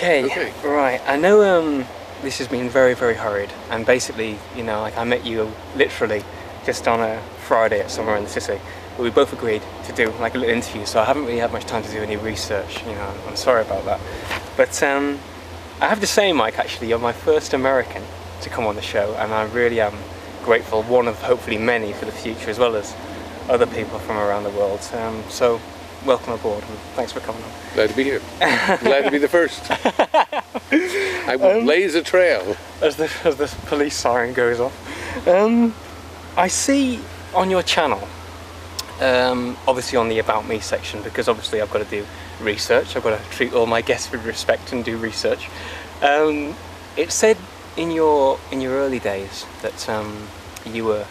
Okay, right. I know this has been very, very hurried, and basically, you know, like I met you literally just on a Friday at somewhere in the city, but we both agreed to do like a little interview, so I haven't really had much time to do any research, you know, I'm sorry about that. But I have to say, Mike, actually, you're my first American to come on the show, and I really am grateful, one of hopefully many for the future, as well as other people from around the world. So welcome aboard, and thanks for coming on. Glad to be here. Glad to be the first. I will blaze a trail. As the police siren goes off. I see on your channel, obviously on the About Me section, because obviously I've got to do research, I've got to treat all my guests with respect and do research. It said in your early days that you were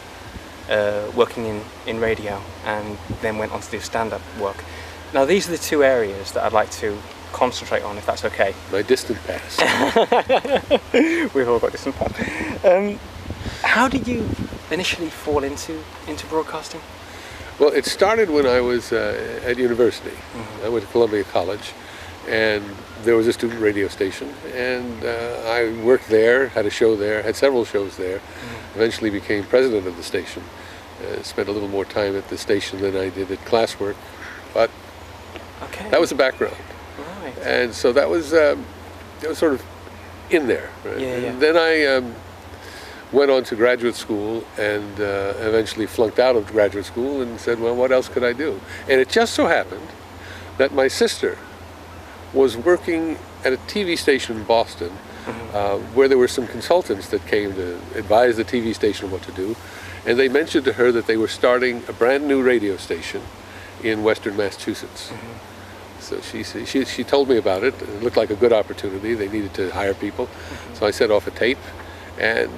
working in radio and then went on to do stand-up work. Now these are the two areas that I'd like to concentrate on, if that's okay. My distant past. We've all got distant past. How did you initially fall into broadcasting? Well, it started when I was at university. Mm-hmm. I went to Columbia College, and there was a student radio station, and I worked there, had a show there, had several shows there, eventually became president of the station. Spent a little more time at the station than I did at classwork, but that was the background. Right. And so that was sort of in there. Right? Yeah, yeah. And then I went on to graduate school and eventually flunked out of graduate school and said, well, what else could I do? And it just so happened that my sister was working at a TV station in Boston, where there were some consultants that came to advise the TV station what to do. And they mentioned to her that they were starting a brand new radio station in Western Massachusetts. So she told me about it. It looked like a good opportunity. They needed to hire people. So I set off a tape, and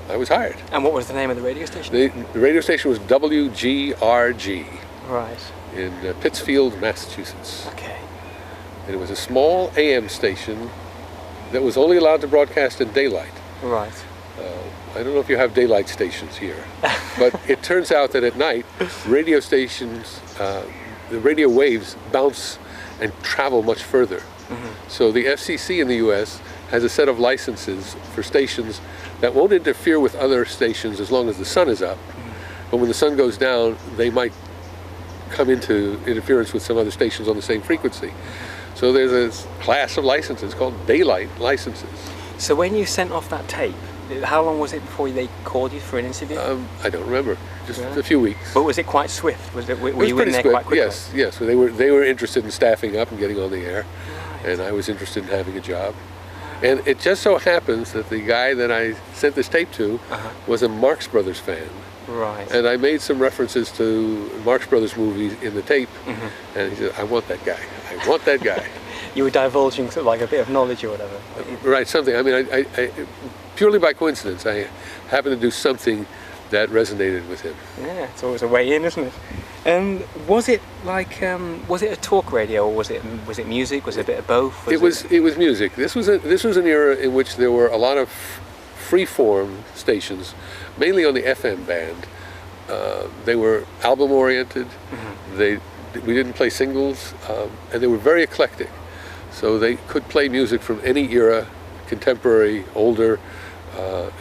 I was hired. And what was the name of the radio station? The radio station was WGRG. Right. In Pittsfield, Massachusetts. Okay. And it was a small AM station that was only allowed to broadcast in daylight. Right. I don't know if you have daylight stations here, but it turns out that at night, radio stations, the radio waves bounce and travel much further. So the FCC in the US has a set of licenses for stations that won't interfere with other stations as long as the sun is up. But when the sun goes down, they might come into interference with some other stations on the same frequency. So there's a class of licenses called daylight licenses. So when you sent off that tape, how long was it before they called you for an interview? I don't remember. Just a few weeks. But was it quite swift? Were you in there quick. Quite quickly? Yes. They were interested in staffing up and getting on the air, and I was interested in having a job. And it just so happens that the guy that I sent this tape to was a Marx Brothers fan. Right. And I made some references to Marx Brothers movies in the tape, and he said, I want that guy. I want that guy. You were divulging sort of like a bit of knowledge or whatever. Right, something. I mean, I purely by coincidence, I happened to do something that resonated with him. Yeah, it's always a way in, isn't it? Was it like, was it a talk radio, or was it music? Was it a bit of both? It was music. This was an era in which there were a lot of free-form stations, mainly on the FM band. They were album-oriented. We didn't play singles, and they were very eclectic. So they could play music from any era, contemporary, older,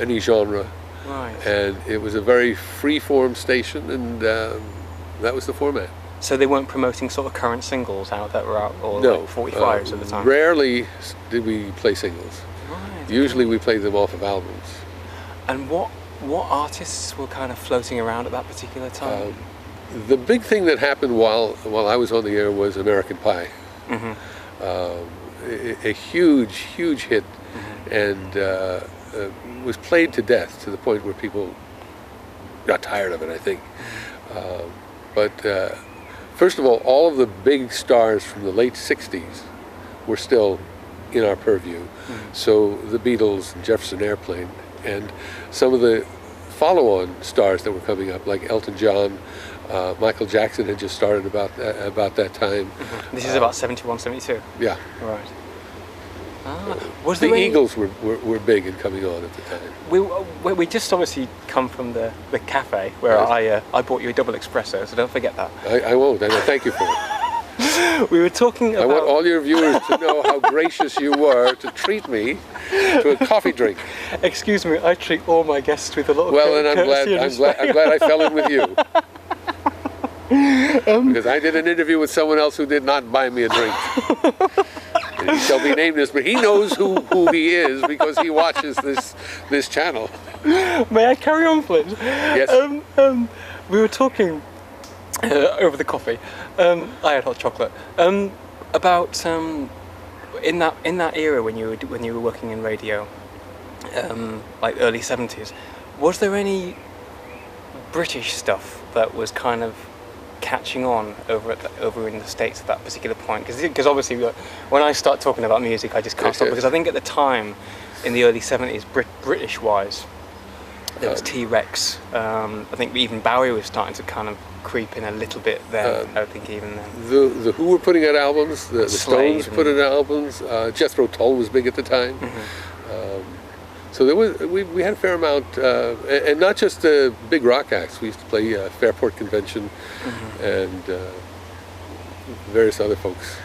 any genre. Right. And it was a very free-form station, and that was the format. So they weren't promoting sort of current singles out that were out, or no, like 45s at the time? Rarely did we play singles. Right. Usually we played them off of albums. And what artists were kind of floating around at that particular time? The big thing that happened while I was on the air was American Pie. A huge hit, and was played to death to the point where people got tired of it, I think. But first of all of the big stars from the late 60s were still in our purview. So the Beatles, Jefferson Airplane, and some of the follow-on stars that were coming up, like Elton John. Michael Jackson had just started about that time. This is about 71, 72? Yeah. Right. The Eagles were big and coming on at the time. We just obviously come from the cafe where I bought you a double espresso, so don't forget that. I won't, and I thank you for it. We were talking about... I want all your viewers to know how gracious you were to treat me to a coffee drink. Excuse me, I treat all my guests with a lot of Well, and I'm glad I fell in with you. Because I did an interview with someone else who did not buy me a drink. And he shall be nameless, but he knows who he is because he watches this channel. May I carry on, please? Yes. We were talking over the coffee. I had hot chocolate. About in that era when you were working in radio, like early 70s, was there any British stuff that was kind of catching on over in the States at that particular point? Because obviously when I start talking about music, I just can't stop, because I think at the time in the early 70s, British wise, there was T-Rex. I think even Bowie was starting to kind of creep in a little bit there. I think even then. The Who were putting out albums, the Stones put out albums, Jethro Tull was big at the time. So there was, we had a fair amount, and not just the big rock acts. We used to play Fairport Convention and various other folks.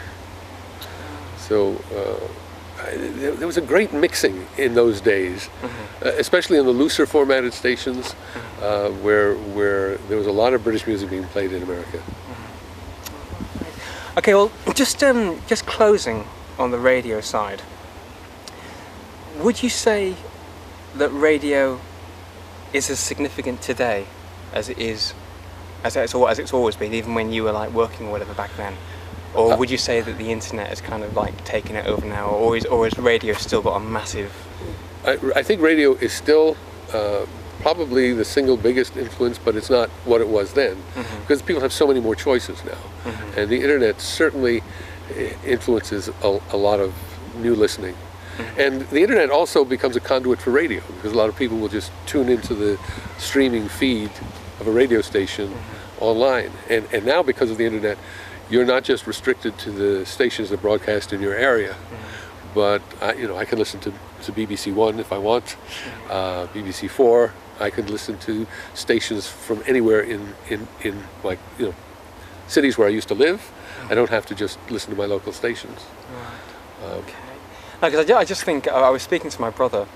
So there was a great mixing in those days, especially on the looser formatted stations, where there was a lot of British music being played in America. Okay, well, just closing on the radio side. Would you say that radio is as significant today as it is, as it's always been, even when you were like working or whatever back then? Or would you say that the internet has kind of like taken it over now, or is radio still got a massive... I think radio is still probably the single biggest influence, but it's not what it was then, because people have so many more choices now. And the internet certainly influences a lot of new listening. And the internet also becomes a conduit for radio, because a lot of people will just tune into the streaming feed of a radio station online. And now, because of the internet, you're not just restricted to the stations that broadcast in your area, but I can listen to BBC One if I want, BBC Four. I can listen to stations from anywhere in like cities where I used to live. I don't have to just listen to my local stations. Right. Okay. Because I just think I was speaking to my brother,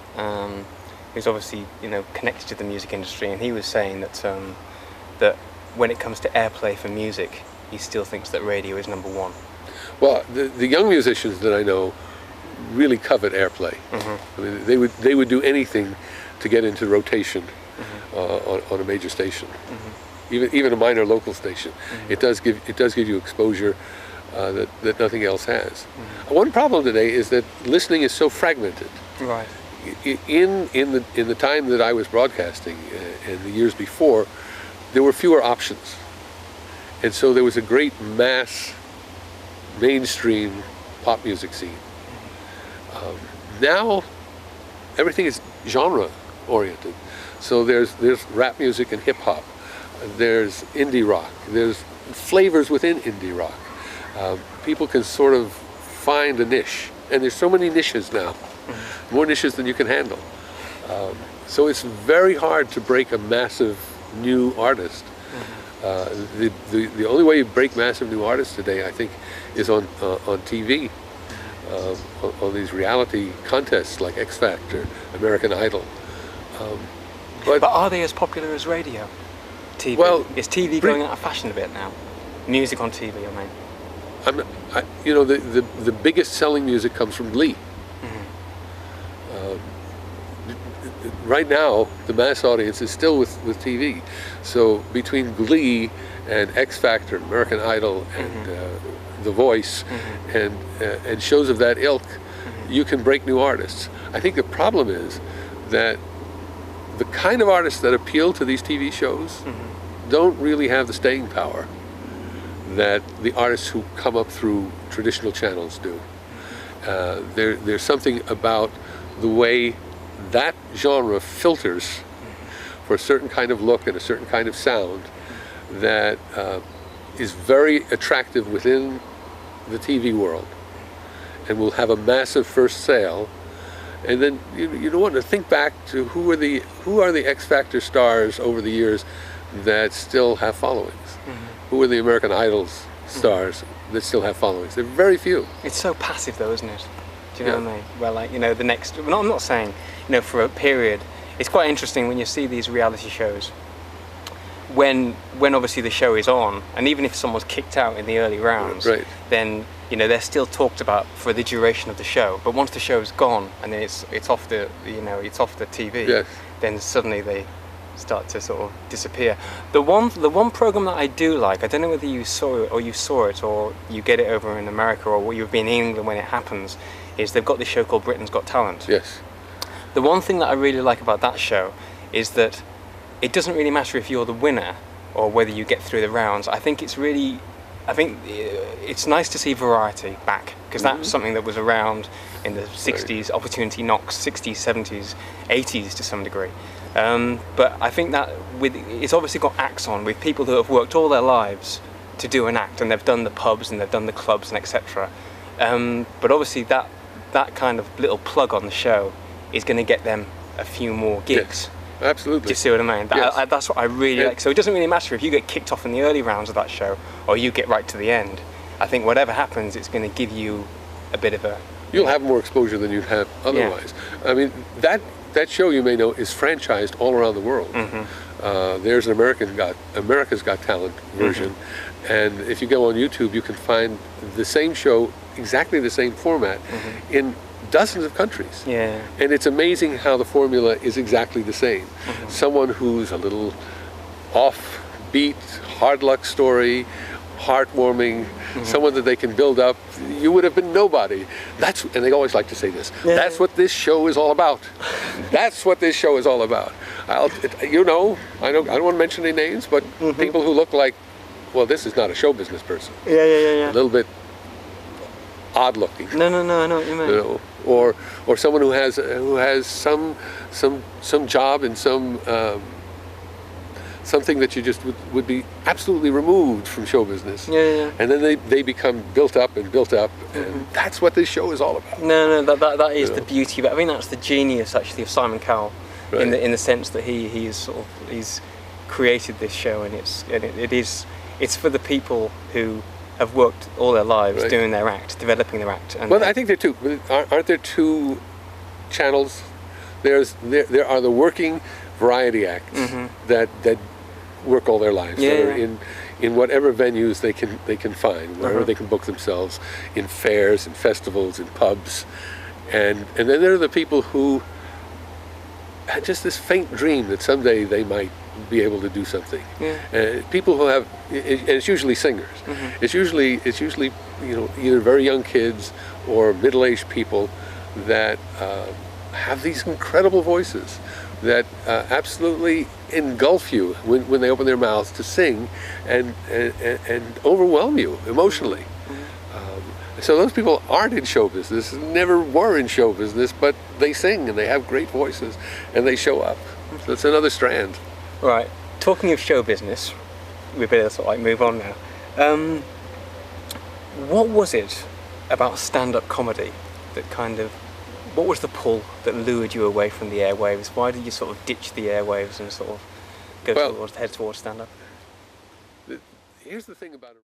who's obviously connected to the music industry, and he was saying that that when it comes to airplay for music, he still thinks that radio is number one. Well, the young musicians that I know really covet airplay. I mean, they would do anything to get into rotation on a major station, even a minor local station. It does give you exposure that nothing else has. One problem today is that listening is so fragmented. Right. In the time that I was broadcasting and the years before, there were fewer options, and so there was a great mass mainstream pop music scene. Now everything is genre oriented. So there's rap music and hip hop. There's indie rock. There's flavors within indie rock. People can sort of find a niche, and there's so many niches now, more niches than you can handle. So it's very hard to break a massive new artist. The only way you break massive new artists today, I think, is on TV, on these reality contests like X Factor, American Idol. But are they as popular as radio? TV? Well, is TV going out of fashion a bit now? Music on TV, I mean. The biggest selling music comes from Glee. Right now, the mass audience is still with TV. So between Glee and X Factor, American Idol, and The Voice, and shows of that ilk, you can break new artists. I think the problem is that the kind of artists that appeal to these TV shows don't really have the staying power that the artists who come up through traditional channels do. There's something about the way that genre filters for a certain kind of look and a certain kind of sound that is very attractive within the TV world, and will have a massive first sale. And then you don't want to think back to who are the X Factor stars over the years that still have followings. Who are the American Idol stars that still have followings. They're very few. It's so passive though, isn't it? Do you know what I mean? Well, like, you know, the next, well, I'm not saying, you know, for a period, it's quite interesting when you see these reality shows, when obviously the show is on, and even if someone's kicked out in the early rounds, Right. then, you know, they're still talked about for the duration of the show. But once the show's gone and then it's off the, you know, it's off the TV, Yes. then suddenly they start to sort of disappear. The one program that I do like, I don't know whether you saw it or you get it over in America or you've been in England when it happens, is they've got this show called Britain's Got Talent. Yes. The one thing that I really like about that show is that it doesn't really matter if you're the winner or whether you get through the rounds. I think it's nice to see variety back, because that's something that was around in the 60s, opportunity knocks, 60s, 70s, 80s to some degree. But I think that it's obviously got acts on with people who have worked all their lives to do an act, and they've done the pubs and they've done the clubs and etc. But obviously that kind of little plug on the show is going to get them a few more gigs. Yes. Absolutely. Do you see what I mean? Yes. That's what I really like. So it doesn't really matter if you get kicked off in the early rounds of that show or you get right to the end. I think whatever happens, it's going to give you a bit of a... You'll have more exposure than you'd have otherwise. I mean, that show, you may know, is franchised all around the world. There's an America's Got Talent version, and if you go on YouTube, you can find the same show, exactly the same format, in dozens of countries. Yeah. And it's amazing how the formula is exactly the same. Someone who's a little offbeat, hard luck story, heartwarming, someone that they can build up. You would have been nobody. And they always like to say this. Yeah. That's what this show is all about. That's what this show is all about. You know, I don't want to mention any names, but people who look like, well, this is not a show business person. Yeah. A little bit odd looking. No, I know what you mean. You know, or someone who has some job in something that you just would be absolutely removed from show business. Yeah. And then they become built up, and that's what this show is all about. No, that is the beauty. But I think that's the genius actually of Simon Cowell, in the sense that he's created this show, and it's for the people who have worked all their lives doing their act, developing their act. And well, I think aren't there two channels? There are the working variety acts that work all their lives, that are in whatever venues they can find, wherever they can book themselves, in fairs, in festivals, in pubs, and then there are the people who had just this faint dream that someday they might be able to do something. People who have, and it's usually singers. It's usually either very young kids or middle-aged people that have these incredible voices that absolutely engulf you when they open their mouths to sing and overwhelm you emotionally. So those people aren't in show business, never were in show business, but they sing and they have great voices and they show up. So it's another strand. Right. Talking of show business, we better sort of like move on now. What was it about stand-up comedy that what was the pull that lured you away from the airwaves? Why did you sort of ditch the airwaves and sort of head towards stand-up? Here's the thing about it.